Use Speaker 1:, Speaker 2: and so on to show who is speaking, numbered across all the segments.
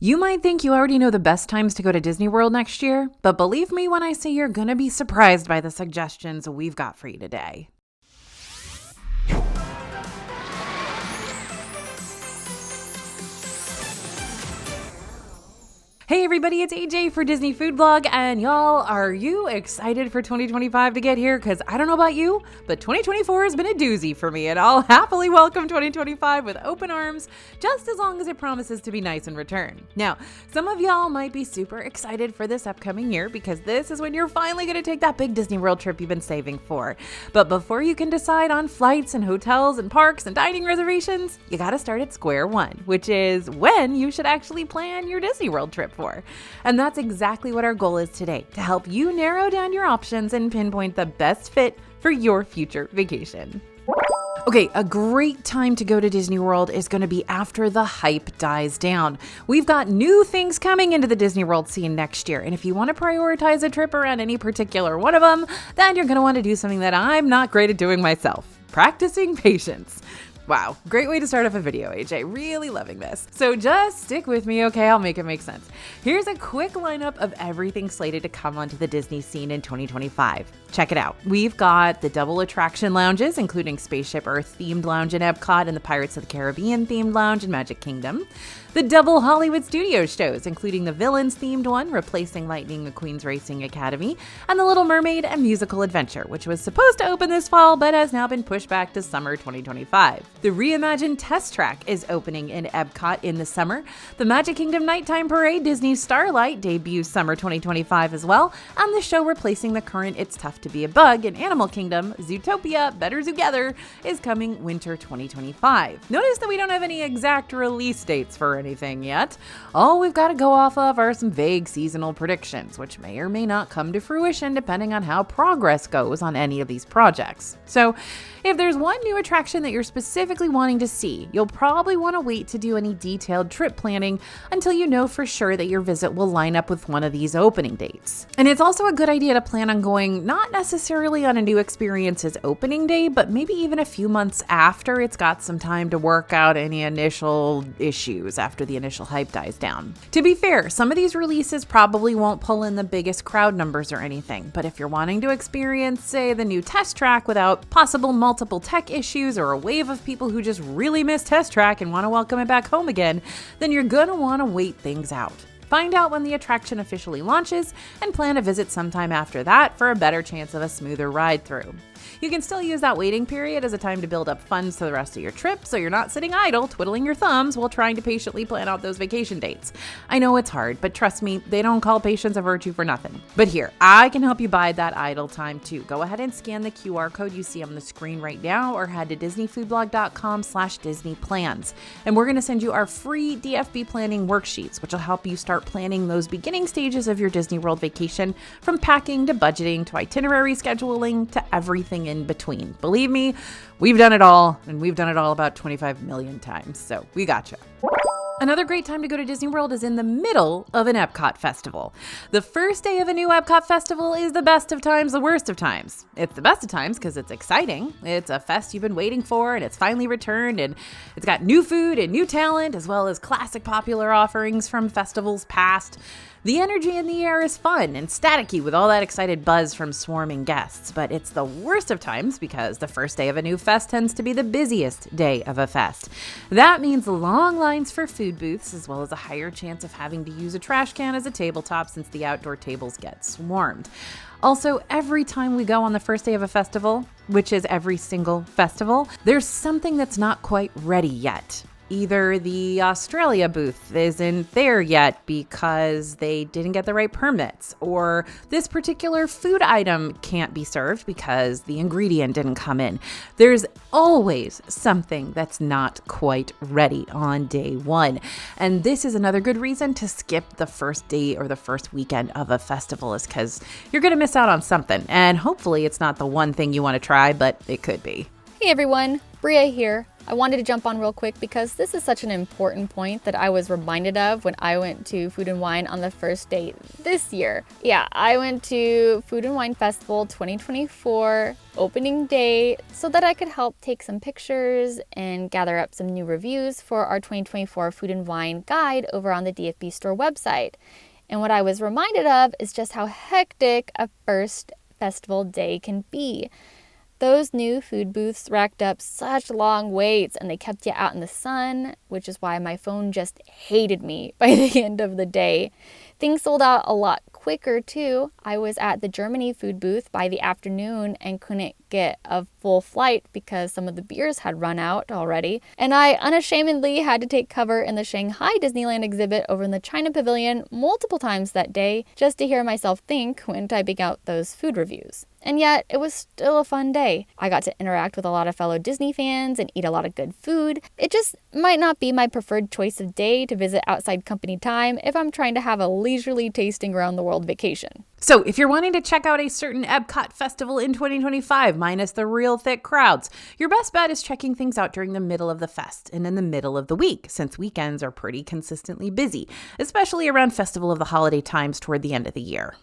Speaker 1: You might think you already know the best times to go to Disney World next year, but believe me when I say you're gonna be surprised by the suggestions we've got for you today. Hey everybody, it's AJ for Disney Food Blog, and y'all, are you excited for 2025 to get here? Because I don't know about you, but 2024 has been a doozy for me, and I'll happily welcome 2025 with open arms, just as long as it promises to be nice in return. Now, some of y'all might be super excited for this upcoming year because this is when you're finally going to take that big Disney World trip you've been saving for. But before you can decide on flights and hotels and parks and dining reservations, you got to start at square one, which is when you should actually plan your Disney World trip for. And that's exactly what our goal is today, to help you narrow down your options and pinpoint the best fit for your future vacation. Okay, a great time to go to Disney World is going to be after the hype dies down. We've got new things coming into the Disney World scene next year, and if you want to prioritize a trip around any particular one of them, then you're going to want to do something that I'm not great at doing myself: practicing patience. Wow, great way to start off a video, AJ. Really loving this. So just stick with me, okay? I'll make it make sense. Here's a quick lineup of everything slated to come onto the Disney scene in 2025. Check it out. We've got the double attraction lounges, including Spaceship Earth themed lounge in Epcot and the Pirates of the Caribbean themed lounge in Magic Kingdom. The double Hollywood Studios shows, including the Villains themed one, replacing Lightning McQueen's Racing Academy, and the Little Mermaid and Musical Adventure, which was supposed to open this fall but has now been pushed back to summer 2025. The reimagined Test Track is opening in Epcot in the summer. The Magic Kingdom Nighttime Parade Disney's Starlight debuts summer 2025 as well, and the show replacing the current It's Tough to Be a Bug in Animal Kingdom, Zootopia Better Together, is coming winter 2025. Notice that we don't have any exact release dates for anything yet. All we've got to go off of are some vague seasonal predictions, which may or may not come to fruition depending on how progress goes on any of these projects. So if there's one new attraction that you're specifically wanting to see, you'll probably want to wait to do any detailed trip planning until you know for sure that your visit will line up with one of these opening dates. And it's also a good idea to plan on going not necessarily on a new experience's opening day, but maybe even a few months after it's got some time to work out any initial issues after the initial hype dies down. To be fair, some of these releases probably won't pull in the biggest crowd numbers or anything, but if you're wanting to experience, say, the new Test Track without possible multiple tech issues or a wave of people who just really miss Test Track and want to welcome it back home again, then you're gonna want to wait things out. Find out when the attraction officially launches and plan a visit sometime after that for a better chance of a smoother ride through. You can still use that waiting period as a time to build up funds for the rest of your trip, so you're not sitting idle twiddling your thumbs while trying to patiently plan out those vacation dates. I know it's hard, but trust me, they don't call patience a virtue for nothing. But here, I can help you buy that idle time too. Go ahead and scan the QR code you see on the screen right now, or head to disneyfoodblog.com/disneyplans. And we're going to send you our free DFB planning worksheets, which will help you start planning those beginning stages of your Disney World vacation, from packing to budgeting to itinerary scheduling to everything in between. Believe me, we've done it all, and we've done it all about 25 million times, so we gotcha. Another great time to go to Disney World is in the middle of an Epcot Festival. The first day of a new Epcot Festival is the best of times, the worst of times. It's the best of times because it's exciting. It's a fest you've been waiting for, and it's finally returned, and it's got new food and new talent, as well as classic popular offerings from festivals past. The energy in the air is fun and staticky with all that excited buzz from swarming guests, but it's the worst of times because the first day of a new fest tends to be the busiest day of a fest. That means long lines for food booths, as well as a higher chance of having to use a trash can as a tabletop since the outdoor tables get swarmed. Also, every time we go on the first day of a festival, which is every single festival, there's something that's not quite ready yet. Either the Australia booth isn't there yet because they didn't get the right permits, or this particular food item can't be served because the ingredient didn't come in. There's always something that's not quite ready on day one. And this is another good reason to skip the first day or the first weekend of a festival, is because you're going to miss out on something. And hopefully it's not the one thing you want to try, but it could be.
Speaker 2: Hey everyone, Bria here. I wanted to jump on real quick because this is such an important point that I was reminded of when I went to Food and Wine on the first day this year. Yeah, I went to Food and Wine Festival 2024 opening day so that I could help take some pictures and gather up some new reviews for our 2024 Food and Wine guide over on the DFB store website. And what I was reminded of is just how hectic a first festival day can be. Those new food booths racked up such long waits and they kept you out in the sun, which is why my phone just hated me by the end of the day. Things sold out a lot quicker too. I was at the Germany food booth by the afternoon and couldn't get a full flight because some of the beers had run out already. And I unashamedly had to take cover in the Shanghai Disneyland exhibit over in the China Pavilion multiple times that day just to hear myself think when typing out those food reviews. And yet, it was still a fun day. I got to interact with a lot of fellow Disney fans and eat a lot of good food. It just might not be my preferred choice of day to visit outside company time if I'm trying to have a leisurely tasting around the world vacation.
Speaker 1: So if you're wanting to check out a certain Epcot Festival in 2025, minus the real thick crowds, your best bet is checking things out during the middle of the fest and in the middle of the week, since weekends are pretty consistently busy, especially around Festival of the Holiday times toward the end of the year.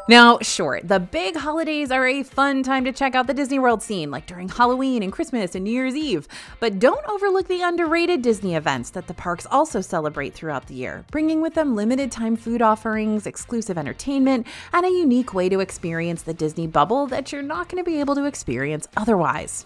Speaker 1: Now, sure, the big holidays are a fun time to check out the Disney World scene, like during Halloween and Christmas and New Year's Eve. But don't overlook the underrated Disney events that the parks also celebrate throughout the year, bringing with them limited time food offerings, exclusive entertainment, and a unique way to experience the Disney bubble that you're not going to be able to experience otherwise.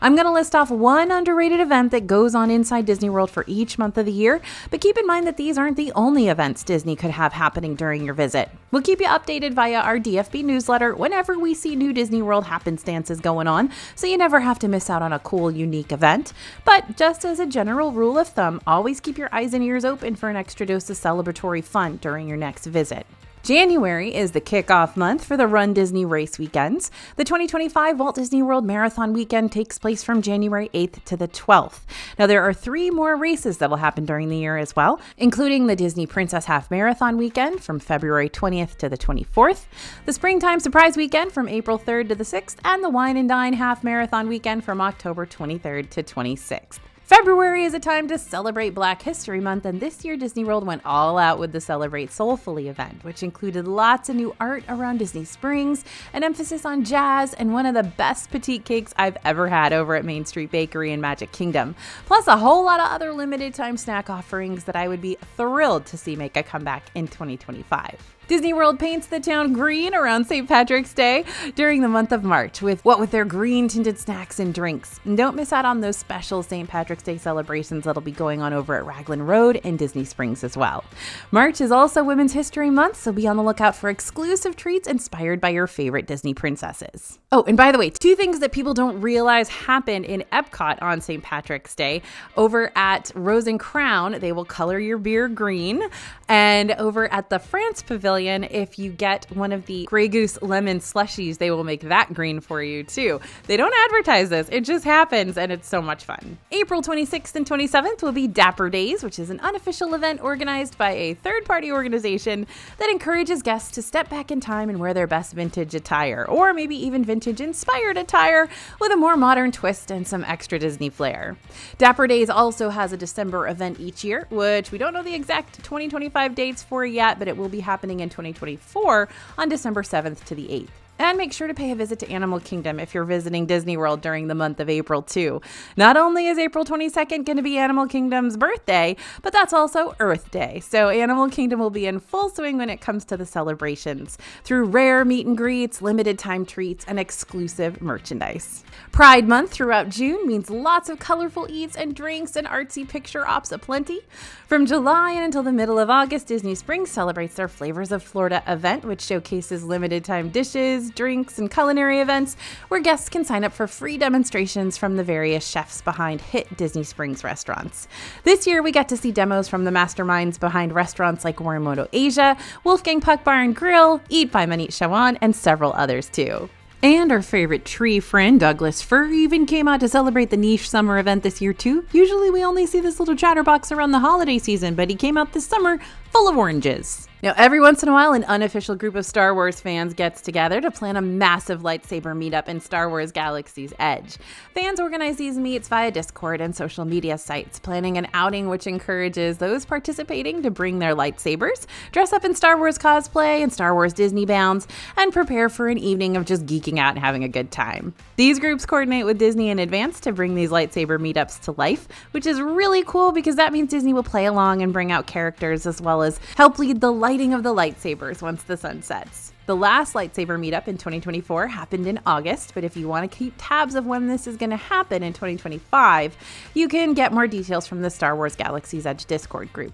Speaker 1: I'm going to list off one underrated event that goes on inside Disney World for each month of the year, but keep in mind that these aren't the only events Disney could have happening during your visit. We'll keep you updated via our DFB newsletter whenever we see new Disney World happenstances going on, so you never have to miss out on a cool, unique event. But just as a general rule of thumb, always keep your eyes and ears open for an extra dose of celebratory fun during your next visit. January is the kickoff month for the Run Disney race weekends. The 2025 Walt Disney World Marathon Weekend takes place from January 8th to the 12th. Now, there are 3 more races that will happen during the year as well, including the Disney Princess Half Marathon Weekend from February 20th to the 24th, the Springtime Surprise Weekend from April 3rd to the 6th, and the Wine and Dine Half Marathon Weekend from October 23rd to 26th. February is a time to celebrate Black History Month, and this year Disney World went all out with the Celebrate Soulfully event, which included lots of new art around Disney Springs, an emphasis on jazz, and one of the best petite cakes I've ever had over at Main Street Bakery in Magic Kingdom, plus a whole lot of other limited time snack offerings that I would be thrilled to see make a comeback in 2025. Disney World paints the town green around St. Patrick's Day during the month of March with their green tinted snacks and drinks. And don't miss out on those special St. Patrick's Day celebrations that'll be going on over at Raglan Road and Disney Springs as well. March is also Women's History Month, so be on the lookout for exclusive treats inspired by your favorite Disney princesses. Oh, and by the way, 2 things that people don't realize happen in Epcot on St. Patrick's Day. Over at Rose and Crown, they will color your beer green. And over at the France Pavilion, if you get one of the Grey Goose lemon slushies, they will make that green for you too. They don't advertise this, it just happens, and it's so much fun. April 26th and 27th will be Dapper Days, which is an unofficial event organized by a third-party organization that encourages guests to step back in time and wear their best vintage attire, or maybe even vintage-inspired attire with a more modern twist and some extra Disney flair. Dapper Days also has a December event each year, which we don't know the exact 2025 dates for yet, but it will be happening in 2024 on December 7th to the 8th. And make sure to pay a visit to Animal Kingdom if you're visiting Disney World during the month of April too. Not only is April 22nd going to be Animal Kingdom's birthday, but that's also Earth Day. So Animal Kingdom will be in full swing when it comes to the celebrations through rare meet and greets, limited time treats, and exclusive merchandise. Pride Month throughout June means lots of colorful eats and drinks and artsy picture ops aplenty. From July and until the middle of August, Disney Springs celebrates their Flavors of Florida event, which showcases limited time dishes, drinks, and culinary events where guests can sign up for free demonstrations from the various chefs behind hit Disney Springs restaurants. This year, we got to see demos from the masterminds behind restaurants like Morimoto Asia, Wolfgang Puck Bar and Grill, Eat by Manit Shawan, and several others too. And our favorite tree friend, Douglas Fir, even came out to celebrate the niche summer event this year too. Usually we only see this little chatterbox around the holiday season, but he came out this summer full of oranges. Now, every once in a while, an unofficial group of Star Wars fans gets together to plan a massive lightsaber meetup in Star Wars Galaxy's Edge. Fans organize these meets via Discord and social media sites, planning an outing which encourages those participating to bring their lightsabers, dress up in Star Wars cosplay and Star Wars Disney bounds, and prepare for an evening of just geeking out and having a good time. These groups coordinate with Disney in advance to bring these lightsaber meetups to life, which is really cool because that means Disney will play along and bring out characters as well as help lead the lighting of the lightsabers once the sun sets. The last lightsaber meetup in 2024 happened in August, but if you want to keep tabs of when this is going to happen in 2025, you can get more details from the Star Wars Galaxy's Edge Discord group.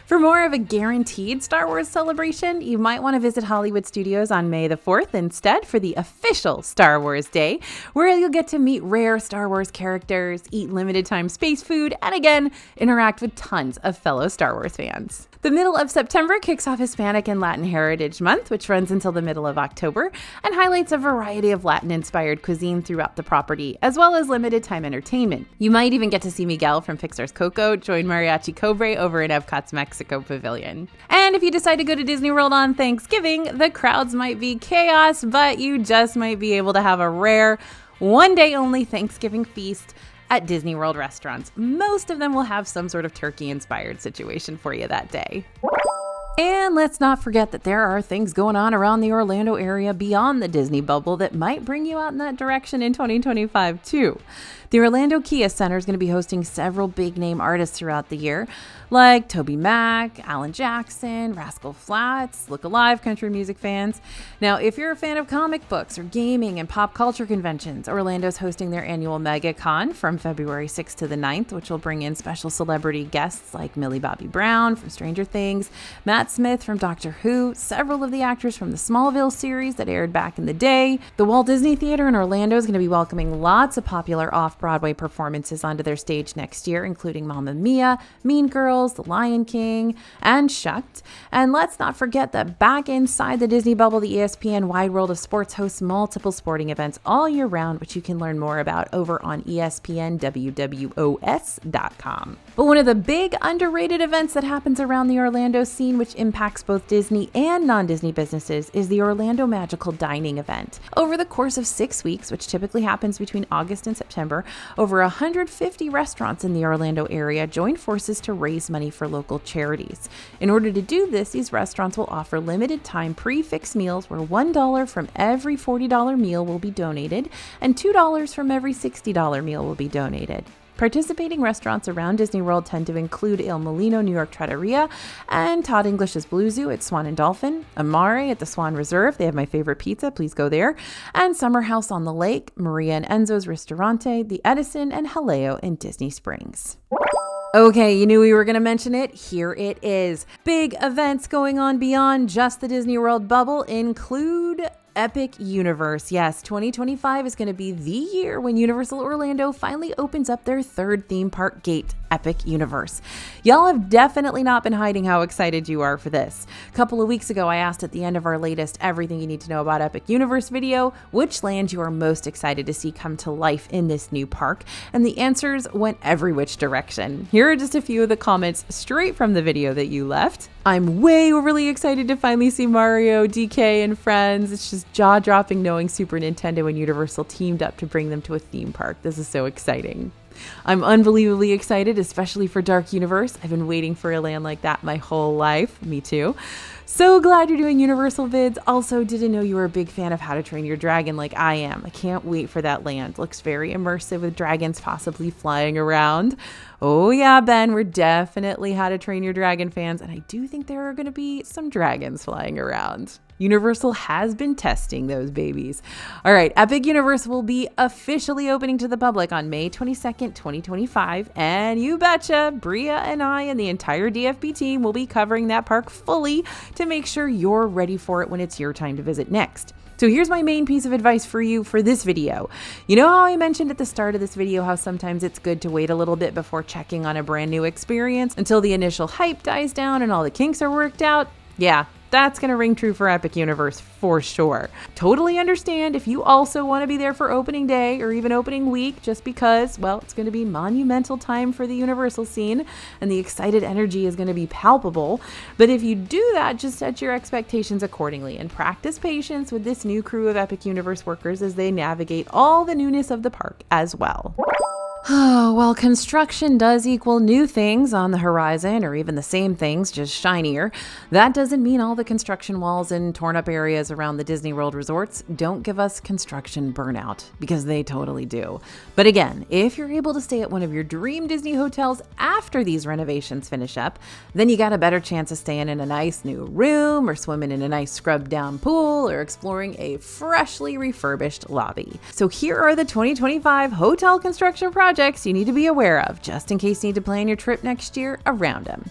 Speaker 1: For more of a guaranteed Star Wars celebration, you might want to visit Hollywood Studios on May the 4th instead for the official Star Wars Day, where you'll get to meet rare Star Wars characters, eat limited time space food, and again, interact with tons of fellow Star Wars fans. The middle of September kicks off Hispanic and Latin Heritage Month, which runs until the middle of October, and highlights a variety of Latin-inspired cuisine throughout the property, as well as limited-time entertainment. You might even get to see Miguel from Pixar's Coco join Mariachi Cobre over in Epcot's Mexico Pavilion. And if you decide to go to Disney World on Thanksgiving, the crowds might be chaos, but you just might be able to have a rare, one-day-only Thanksgiving feast at Disney World restaurants. Most of them will have some sort of turkey-inspired situation for you that day. And let's not forget that there are things going on around the Orlando area beyond the Disney bubble that might bring you out in that direction in 2025 too. The Orlando Kia Center is going to be hosting several big name artists throughout the year, like Toby Mac, Alan Jackson, Rascal Flatts, Look Alive country music fans. Now, if you're a fan of comic books or gaming and pop culture conventions, Orlando's hosting their annual MegaCon from February 6th to the 9th, which will bring in special celebrity guests like Millie Bobby Brown from Stranger Things, Matt Smith from Doctor Who, several of the actors from the Smallville series that aired back in the day. The Walt Disney Theater in Orlando is going to be welcoming lots of popular off-Broadway performances onto their stage next year, including Mamma Mia, Mean Girls, The Lion King, and Shucked. And let's not forget that back inside the Disney bubble, the ESPN Wide World of Sports hosts multiple sporting events all year round, which you can learn more about over on ESPNWWOS.com. But one of the big underrated events that happens around the Orlando scene, which impacts both Disney and non-Disney businesses, is the Orlando Magical Dining event. Over the course of 6 weeks, which typically happens between August and September, over 150 restaurants in the Orlando area join forces to raise money for local charities. In order to do this, these restaurants will offer limited time pre-fixed meals where $1 from every $40 meal will be donated and $2 from every $60 meal will be donated. Participating restaurants around Disney World tend to include Il Molino New York Trattoria and Todd English's Blue Zoo at Swan and Dolphin, Amare at the Swan Reserve, they have my favorite pizza, please go there, and Summer House on the Lake, Maria and Enzo's Ristorante, the Edison, and Haleo in Disney Springs. Okay, you knew we were going to mention it. Here it is. Big events going on beyond just the Disney World bubble include Epic Universe. Yes, 2025 is going to be the year when Universal Orlando finally opens up their third theme park gate, Epic Universe. Y'all have definitely not been hiding how excited you are for this. A couple of weeks ago, I asked at the end of our latest Everything You Need to Know About Epic Universe video, which land you are most excited to see come to life in this new park, and the answers went every which direction. Here are just a few of the comments straight from the video that you left. I'm way overly excited to finally see Mario, DK, and friends. It's just jaw-dropping knowing Super Nintendo and Universal teamed up to bring them to a theme park. This is so exciting. I'm unbelievably excited, especially for Dark Universe. I've been waiting for a land like that my whole life. Me too. So glad you're doing Universal vids. Also, didn't know you were a big fan of How to Train Your Dragon like I am. I can't wait for that land. Looks very immersive with dragons possibly flying around. Oh yeah, Ben, we're definitely How to Train Your Dragon fans, and I do think there are going to be some dragons flying around. Universal has been testing those babies. All right, Epic Universe will be officially opening to the public on May 22nd, 2025, and you betcha, Bria and I and the entire DFB team will be covering that park fully to make sure you're ready for it when it's your time to visit next. So here's my main piece of advice for you for this video. You know how I mentioned at the start of this video how sometimes it's good to wait a little bit before checking on a brand new experience until the initial hype dies down and all the kinks are worked out? Yeah, that's going to ring true for Epic Universe for sure. Totally understand if you also want to be there for opening day or even opening week, just because, well, it's going to be monumental time for the Universal scene and the excited energy is going to be palpable. But if you do that, just set your expectations accordingly and practice patience with this new crew of Epic Universe workers as they navigate all the newness of the park as well. Oh, while construction does equal new things on the horizon, or even the same things, just shinier, that doesn't mean all the construction walls and torn up areas around the Disney World resorts don't give us construction burnout, because they totally do. But again, if you're able to stay at one of your dream Disney hotels after these renovations finish up, then you got a better chance of staying in a nice new room, or swimming in a nice scrubbed down pool, or exploring a freshly refurbished lobby. So here are the 2025 hotel construction projects you need to be aware of, just in case you need to plan your trip next year around them.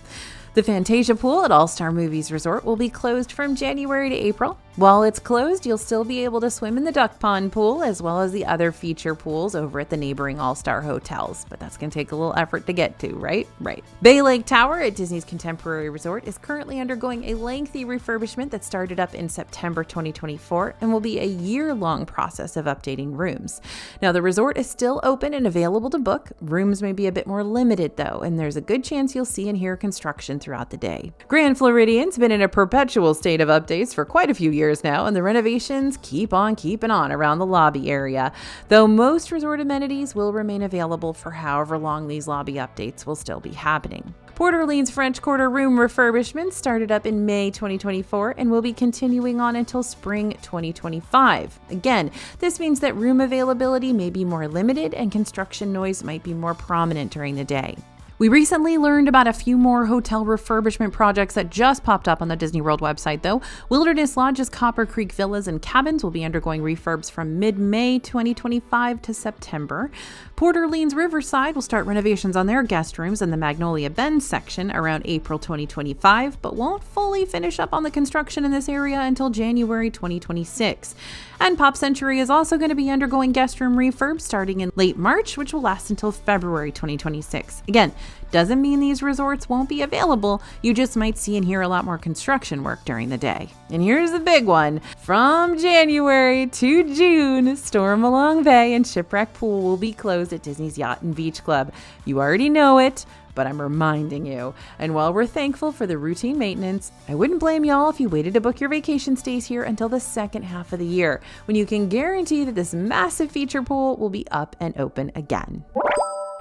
Speaker 1: The Fantasia Pool at All-Star Movies Resort will be closed from January to April. While it's closed, you'll still be able to swim in the Duck Pond pool as well as the other feature pools over at the neighboring All-Star hotels, but that's going to take a little effort to get to, right? Right. Bay Lake Tower at Disney's Contemporary Resort is currently undergoing a lengthy refurbishment that started up in September 2024 and will be a year-long process of updating rooms. Now, the resort is still open and available to book. Rooms may be a bit more limited, though, and there's a good chance you'll see and hear construction throughout the day. Grand Floridian's been in a perpetual state of updates for quite a few years now, and the renovations keep on keeping on around the lobby area, though most resort amenities will remain available for however long these lobby updates will still be happening. Port Orleans French Quarter room refurbishment started up in May 2024 and will be continuing on until spring 2025. Again, this means that room availability may be more limited and construction noise might be more prominent during the day. We recently learned about a few more hotel refurbishment projects that just popped up on the Disney World website, though. Wilderness Lodge's Copper Creek Villas and Cabins will be undergoing refurbs from mid-May 2025 to September. Port Orleans Riverside will start renovations on their guest rooms in the Magnolia Bend section around April 2025, but won't fully finish up on the construction in this area until January 2026. And Pop Century is also going to be undergoing guest room refurbs starting in late March, which will last until February 2026. Again, doesn't mean these resorts won't be available, you just might see and hear a lot more construction work during the day. And here's the big one. From January to June, Stormalong Bay and Shipwreck Pool will be closed at Disney's Yacht and Beach Club. You already know it, but I'm reminding you. And while we're thankful for the routine maintenance, I wouldn't blame y'all if you waited to book your vacation stays here until the second half of the year, when you can guarantee that this massive feature pool will be up and open again.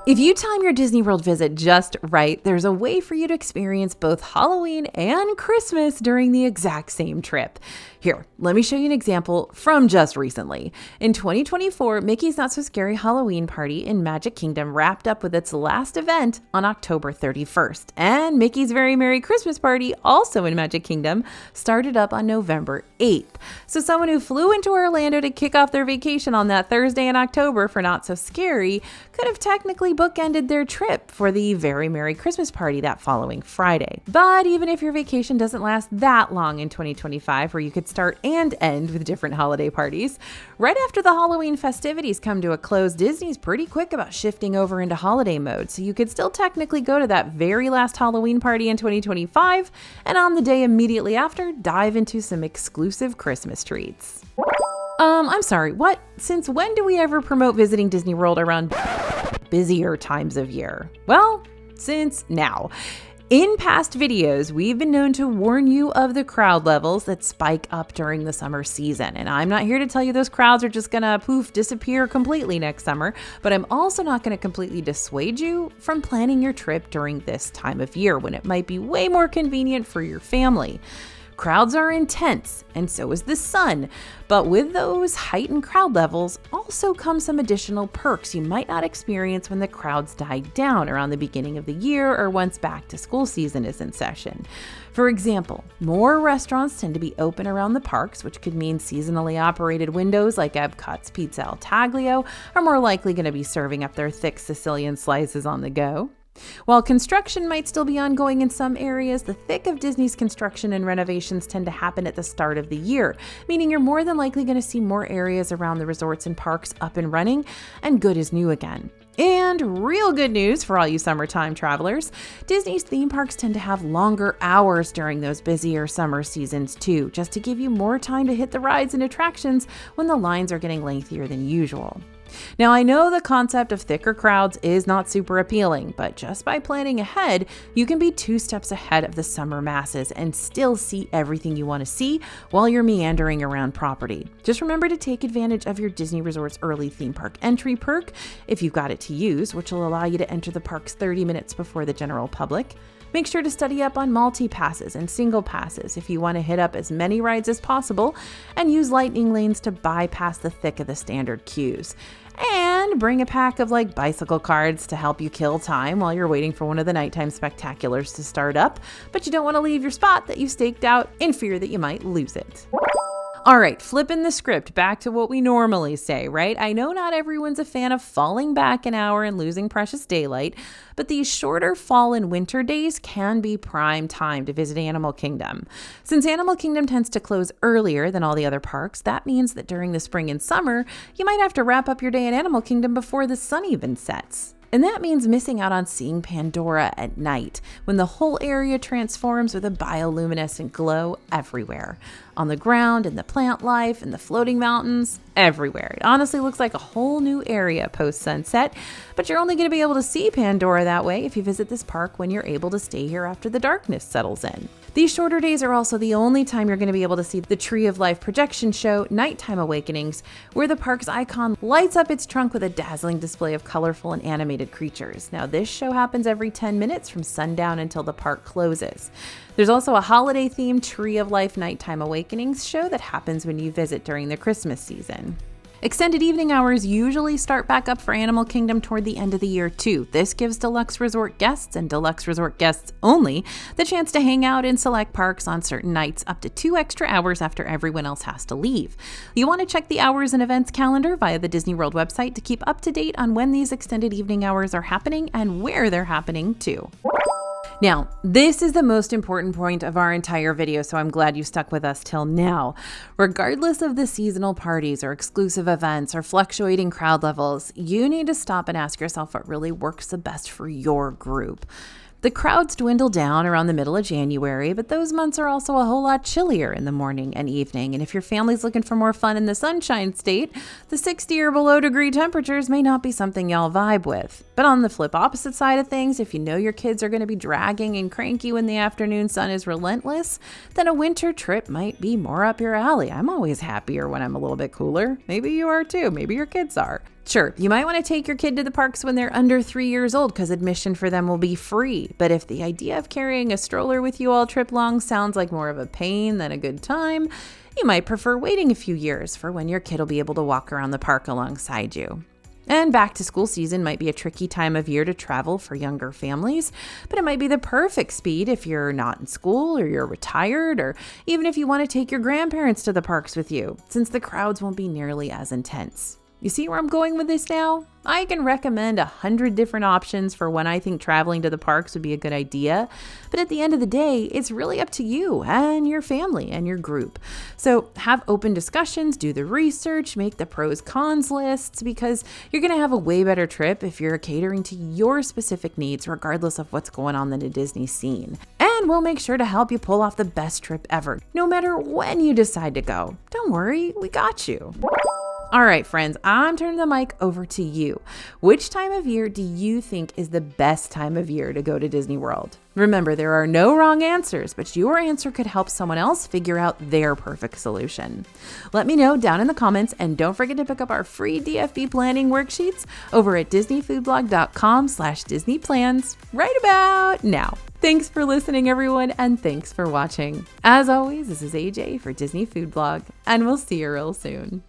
Speaker 1: If you time your Disney World visit just right, there's a way for you to experience both Halloween and Christmas during the exact same trip. Here, let me show you an example from just recently. In 2024, Mickey's Not So Scary Halloween Party in Magic Kingdom wrapped up with its last event on October 31st. And Mickey's Very Merry Christmas Party, also in Magic Kingdom, started up on November 8th. So someone who flew into Orlando to kick off their vacation on that Thursday in October for Not So Scary could have technically bookended their trip for the Very Merry Christmas Party that following Friday. But even if your vacation doesn't last that long in 2025, where you could start and end with different holiday parties, right after the Halloween festivities come to a close, Disney's pretty quick about shifting over into holiday mode, so you could still technically go to that very last Halloween party in 2025, and on the day immediately after, dive into some exclusive Christmas treats. I'm sorry, what? Since when do we ever promote visiting Disney World around busier times of year? Well, since now. In past videos, we've been known to warn you of the crowd levels that spike up during the summer season. And I'm not here to tell you those crowds are just gonna disappear completely next summer, but I'm also not gonna completely dissuade you from planning your trip during this time of year when it might be way more convenient for your family. Crowds are intense, and so is the sun. But with those heightened crowd levels also come some additional perks you might not experience when the crowds die down around the beginning of the year or once back to school season is in session. For example, more restaurants tend to be open around the parks, which could mean seasonally operated windows like Epcot's Pizza Al Taglio are more likely going to be serving up their thick Sicilian slices on the go. While construction might still be ongoing in some areas, the thick of Disney's construction and renovations tend to happen at the start of the year, meaning you're more than likely going to see more areas around the resorts and parks up and running and good as new again. And real good news for all you summertime travelers, Disney's theme parks tend to have longer hours during those busier summer seasons too, just to give you more time to hit the rides and attractions when the lines are getting lengthier than usual. Now, I know the concept of thicker crowds is not super appealing, but just by planning ahead, you can be 2 steps ahead of the summer masses and still see everything you want to see while you're meandering around property. Just remember to take advantage of your Disney Resort's early theme park entry perk, if you've got it to use, which will allow you to enter the parks 30 minutes before the general public. Make sure to study up on multi-passes and single passes if you want to hit up as many rides as possible, and use lightning lanes to bypass the thick of the standard queues. And bring a pack of bicycle cards to help you kill time while you're waiting for one of the nighttime spectaculars to start up, but you don't want to leave your spot that you staked out in fear that you might lose it. All right, flipping the script back to what we normally say, right? I know not everyone's a fan of falling back an hour and losing precious daylight, but these shorter fall and winter days can be prime time to visit Animal Kingdom. Since Animal Kingdom tends to close earlier than all the other parks, that means that during the spring and summer, you might have to wrap up your day at Animal Kingdom before the sun even sets. And that means missing out on seeing Pandora at night, when the whole area transforms with a bioluminescent glow everywhere. On the ground, in the plant life, in the floating mountains, everywhere. It honestly looks like a whole new area post-sunset, but you're only going to be able to see Pandora that way if you visit this park when you're able to stay here after the darkness settles in. These shorter days are also the only time you're going to be able to see the Tree of Life projection show, Nighttime Awakenings, where the park's icon lights up its trunk with a dazzling display of colorful and animated creatures. Now, this show happens every 10 minutes from sundown until the park closes. There's also a holiday-themed Tree of Life Nighttime Awakenings show that happens when you visit during the Christmas season. Extended evening hours usually start back up for Animal Kingdom toward the end of the year too. This gives Deluxe Resort guests and Deluxe Resort guests only the chance to hang out in select parks on certain nights up to 2 extra hours after everyone else has to leave. You want to check the hours and events calendar via the Disney World website to keep up to date on when these extended evening hours are happening and where they're happening too. Now, this is the most important point of our entire video, so I'm glad you stuck with us till now. Regardless of the seasonal parties or exclusive events or fluctuating crowd levels, you need to stop and ask yourself what really works the best for your group. The crowds dwindle down around the middle of January, but those months are also a whole lot chillier in the morning and evening. And if your family's looking for more fun in the Sunshine State, the 60 or below degree temperatures may not be something y'all vibe with. But on the flip opposite side of things, if you know your kids are going to be dragging and cranky when the afternoon sun is relentless, then a winter trip might be more up your alley. I'm always happier when I'm a little bit cooler. Maybe you are too. Maybe your kids are. Sure, you might want to take your kid to the parks when they're under 3 years old because admission for them will be free. But if the idea of carrying a stroller with you all trip long sounds like more of a pain than a good time, you might prefer waiting a few years for when your kid will be able to walk around the park alongside you. And back to school season might be a tricky time of year to travel for younger families, but it might be the perfect speed if you're not in school or you're retired, or even if you want to take your grandparents to the parks with you, since the crowds won't be nearly as intense. You see where I'm going with this now? I can recommend 100 different options for when I think traveling to the parks would be a good idea, but at the end of the day, it's really up to you and your family and your group. So have open discussions, do the research, make the pros cons lists, because you're going to have a way better trip if you're catering to your specific needs regardless of what's going on in the Disney scene. And we'll make sure to help you pull off the best trip ever, no matter when you decide to go. Don't worry, we got you. All right, friends, I'm turning the mic over to you. Which time of year do you think is the best time of year to go to Disney World? Remember, there are no wrong answers, but your answer could help someone else figure out their perfect solution. Let me know down in the comments, and don't forget to pick up our free DFB planning worksheets over at disneyfoodblog.com/disneyplans right about now. Thanks for listening, everyone, and thanks for watching. As always, this is AJ for Disney Food Blog, and we'll see you real soon.